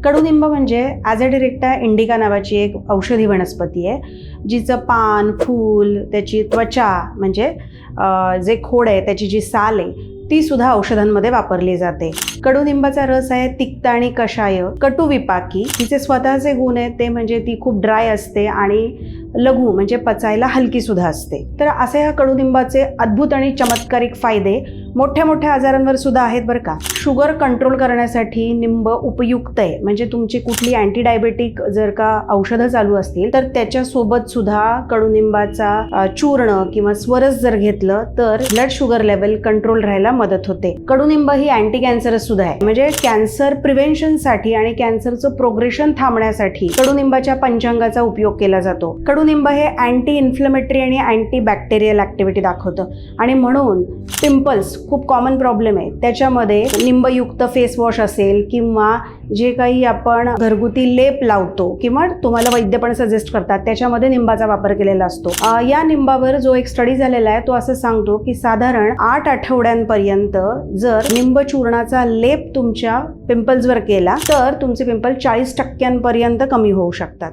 कडुनिंब म्हणजे ॲझॅडिरेक्टा इंडिका नावाची एक औषधी वनस्पती आहे, जिचं पान, फूल, त्याची त्वचा म्हणजे जे खोड आहे, त्याची जी साल आहे, ती सुद्धा औषधांमध्ये वापरली जाते. कडुनिंबाचा रस आहे तिक्त आणि कषाय, कटुविपाकी. तिचे स्वतःचे गुण आहेत ते म्हणजे ती खूप ड्राय असते आणि लघु म्हणजे पचायला हलकी सुद्धा असते. तर असे ह्या कडुनिंबाचे अद्भुत आणि चमत्कारिक फायदे मोठ्या मोठ्या आजारांवर सुद्धा आहेत बरं का. शुगर कंट्रोल करण्यासाठी निंब उपयुक्त आहे. म्हणजे तुमची कुठली अँटी डायबेटिक जर का औषधं चालू असतील तर त्याच्यासोबत सुद्धा कडुनिंबाचा चूर्ण किंवा स्वरस जर घेतलं तर ब्लड शुगर लेवल कंट्रोल राहायला मदत होते. कडुनिंब ही अँटी कॅन्सरस सुद्धा आहे. म्हणजे कॅन्सर प्रिव्हेन्शनसाठी आणि कॅन्सरचं प्रोग्रेशन थांबण्यासाठी कडुनिंबाच्या पंचांगाचा उपयोग केला जातो. कडुनिंब हे अँटी इन्फ्लेमेटरी आणि अँटी बॅक्टेरियल ऍक्टिव्हिटी दाखवतं आणि म्हणून पिंपल्स खूप कॉमन प्रॉब्लेम आहे त्याच्यामध्ये निंबयुक्त फेस वॉश असेल किंवा जे काही आपण घरगुती लेप लावतो किंवा तुम्हाला वैद्य पण सजेस्ट करतात त्याच्यामध्ये निंबाचा वापर केलेला असतो. या निंबावर जो एक स्टडी झालेला आहे तो असं सांगतो की साधारण 8 आठवड्यांपर्यंत जर निंब चूर्णाचा लेप तुमच्या पिंपल्सवर केला तर तुमचे पिंपल 40% कमी होऊ शकतात.